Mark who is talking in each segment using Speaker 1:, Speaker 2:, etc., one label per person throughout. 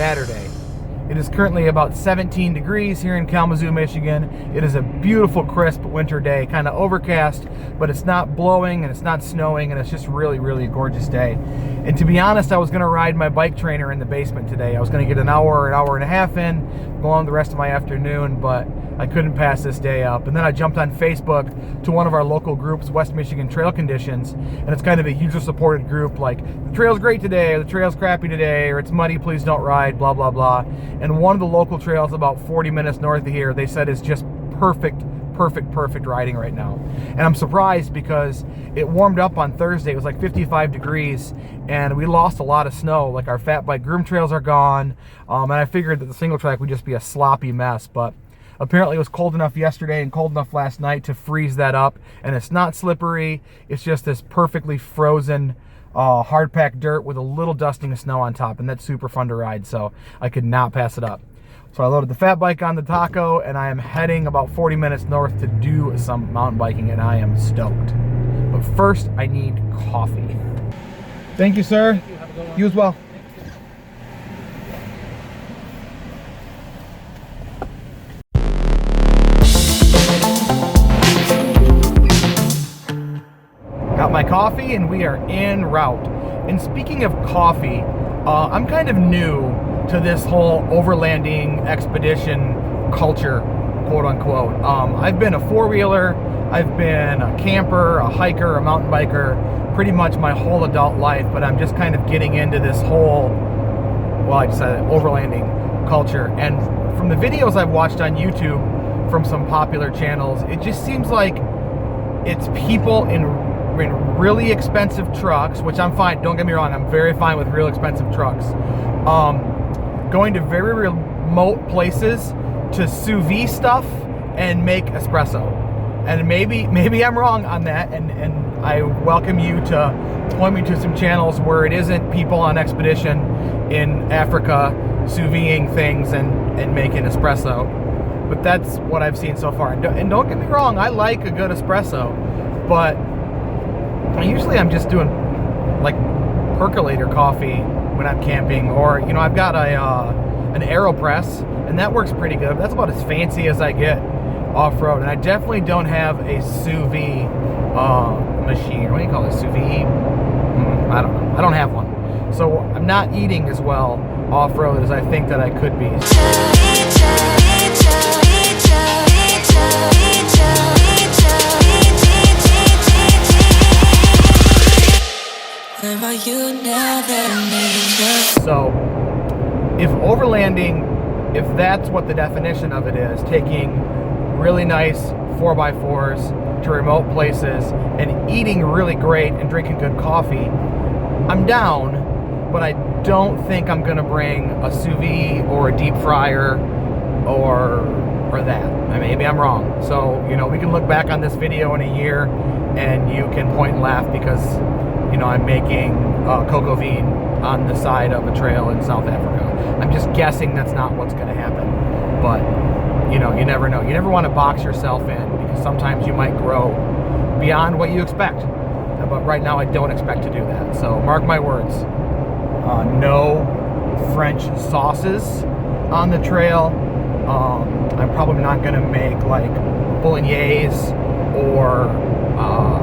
Speaker 1: Saturday. It is currently about 17 degrees here in Kalamazoo, Michigan. It is a beautiful, crisp winter day, kind of overcast, but it's not blowing and it's not snowing, and it's just really, really a gorgeous day. And to be honest, I was gonna ride my bike trainer in the basement today. I was gonna get an hour and a half in, go on the rest of my afternoon, but I couldn't pass this day up. And then I jumped on Facebook to one of our local groups, West Michigan Trail Conditions, and it's kind of a user-supported group, like, the trail's great today, or the trail's crappy today, or it's muddy, please don't ride, blah, blah, blah. And one of the local trails about 40 minutes north of here, they said is just perfect riding right now. And I'm surprised because it warmed up on Thursday. It was like 55 degrees and we lost a lot of snow. Like, our fat bike groom trails are gone, and I figured that the single track would just be a sloppy mess, but apparently it was cold enough yesterday and cold enough last night to freeze that up, and it's not slippery. It's just this perfectly frozen hard packed dirt with a little dusting of snow on top, and that's super fun to ride, so I could not pass it up. So I loaded the fat bike on the Taco, and I am heading about 40 minutes north to do some mountain biking, and I am stoked. But first, I need coffee. Thank you, sir.
Speaker 2: Thank you. Have a good one.
Speaker 1: You as well. Got my coffee and we are en route. And speaking of coffee, I'm kind of new to this whole overlanding expedition culture, quote unquote. I've been a four-wheeler, I've been a camper, a hiker, a mountain biker, pretty much my whole adult life, but I'm just kind of getting into this whole, well, I just said it, overlanding culture. And from the videos I've watched on YouTube from some popular channels, it just seems like it's people in really expensive trucks, which I'm fine, don't get me wrong, I'm very fine with real expensive trucks, going to very remote places to sous vide stuff and make espresso. And maybe I'm wrong on that, and I welcome you to point me to some channels where it isn't people on expedition in Africa sous videing things and making espresso. But that's what I've seen so far. And don't get me wrong, I like a good espresso, but usually I'm just doing like percolator coffee when I'm camping, or I've got an AeroPress, and that works pretty good. That's about as fancy as I get off-road, and I definitely don't have a sous vide machine. What do you call it, sous vide? I don't know. I don't have one, so I'm not eating as well off-road as I think that I could be. So, if overlanding, if that's what the definition of it is, taking really nice 4x4s to remote places and eating really great and drinking good coffee, I'm down, but I don't think I'm gonna bring a sous vide or a deep fryer or that. Maybe I'm wrong. So, we can look back on this video in a year and you can point and laugh because I'm making cocoa bean on the side of a trail in South Africa. I'm just guessing that's not what's going to happen. But, you never know. You never want to box yourself in because sometimes you might grow beyond what you expect. But right now I don't expect to do that. So mark my words. No French sauces on the trail. I'm probably not going to make like bolognese or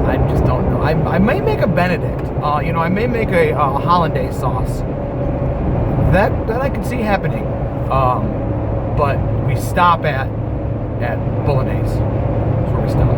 Speaker 1: I just don't know. I may make a Benedict. I may make a hollandaise sauce. That I could see happening. But we stop at bolognese. That's where we stop.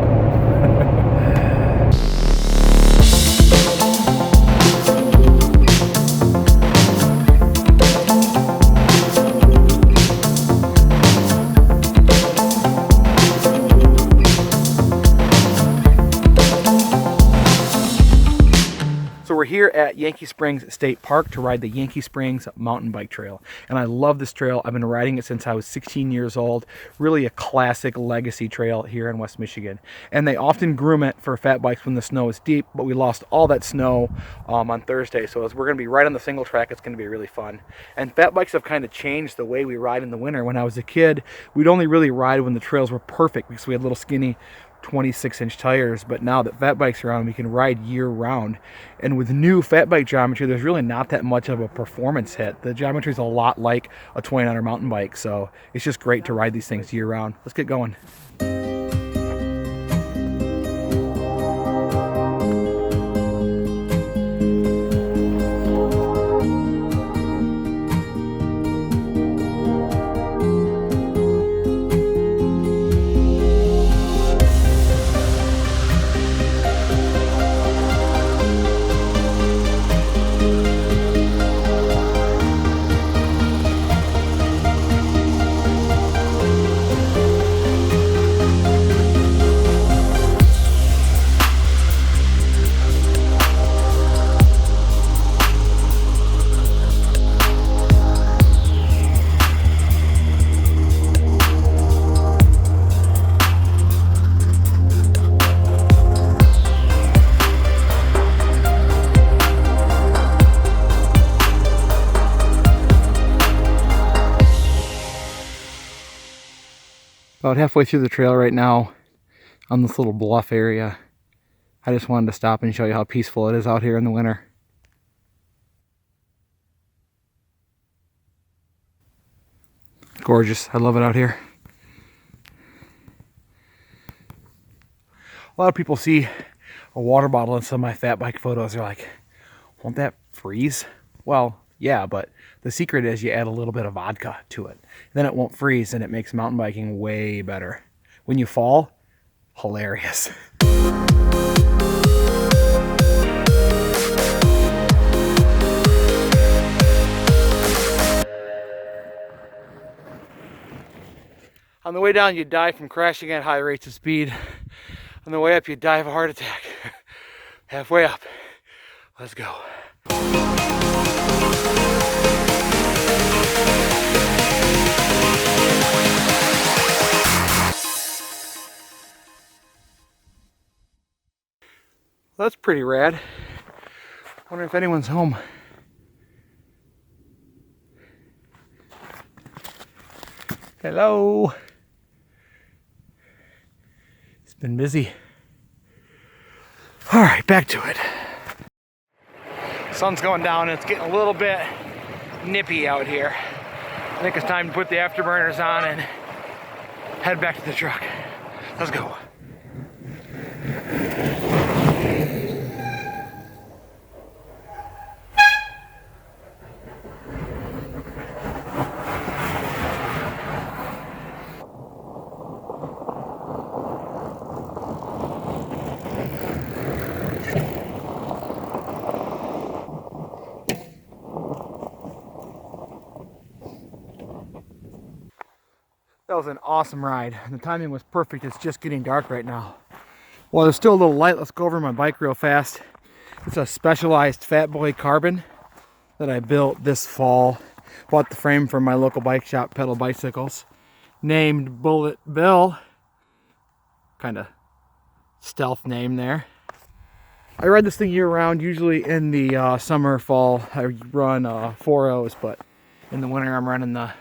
Speaker 1: We're here at Yankee Springs State Park to ride the Yankee Springs Mountain Bike Trail. And I love this trail. I've been riding it since I was 16 years old. Really a classic legacy trail here in West Michigan. And they often groom it for fat bikes when the snow is deep, but we lost all that snow on Thursday. So as we're going to be right on the single track, it's going to be really fun. And fat bikes have kind of changed the way we ride in the winter. When I was a kid, we'd only really ride when the trails were perfect because we had little skinny 26-inch tires, but now that fat bikes are on, we can ride year round. And with new fat bike geometry, there's really not that much of a performance hit. The geometry is a lot like a 29er mountain bike, so it's just great to ride these things year round. Let's get going. About halfway through the trail right now on this little bluff area. I just wanted to stop and show you how peaceful it is out here in the winter. Gorgeous. I love it out here. A lot of people see a water bottle in some of my fat bike photos. They're like, won't that freeze? Well, yeah, but the secret is you add a little bit of vodka to it. Then it won't freeze and it makes mountain biking way better. When you fall, hilarious. On the way down, you die from crashing at high rates of speed. On the way up, you die of a heart attack. Halfway up, let's go. Well, that's pretty rad. Wonder if anyone's home. Hello. It's been busy. All right, back to it. Sun's going down and it's getting a little bit nippy out here. I think it's time to put the afterburners on and head back to the truck. Let's go. That was an awesome ride. The timing was perfect. It's just getting dark right now. Well, there's still a little light. Let's go over my bike real fast. It's a Specialized Fat Boy carbon that I built this fall. Bought the frame from my local bike shop, Pedal Bicycles. Named Bullet Bill. Kind of stealth name there. I ride this thing year round, usually in the summer, fall. I run 4.0s, but in the winter I'm running the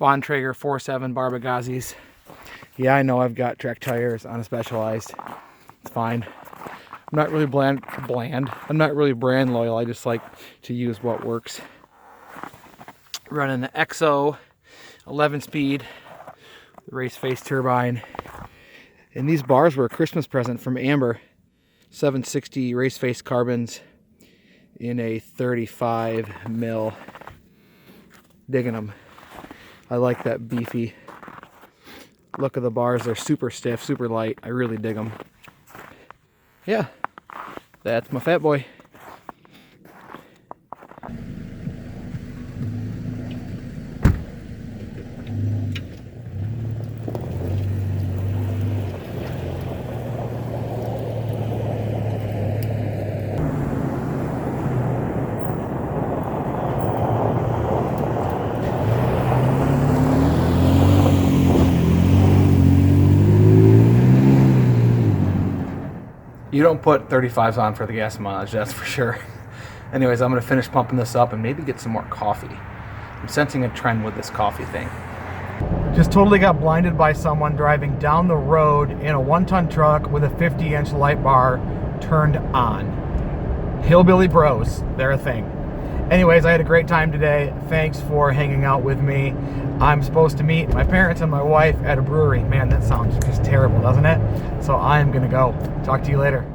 Speaker 1: Bontrager 4.7 Barbagazzis. Yeah, I know I've got track tires on a Specialized. It's fine. I'm not really I'm not really brand loyal. I just like to use what works. Running the XO 11-speed race face turbine. And these bars were a Christmas present from Amber. 760 race face carbons in a 35 mil. Digging them. I like that beefy look of the bars. They're super stiff, super light. I really dig them. Yeah, that's my Fat Boy. You don't put 35s on for the gas mileage, that's for sure. Anyways, I'm going to finish pumping this up and maybe get some more coffee. I'm sensing a trend with this coffee thing. Just totally got blinded by someone driving down the road in a 1-ton truck with a 50-inch light bar turned on. Hillbilly bros, they're a thing. Anyways, I had a great time today. Thanks for hanging out with me. I'm supposed to meet my parents and my wife at a brewery. Man, that sounds just terrible, doesn't it? So I'm gonna go. Talk to you later.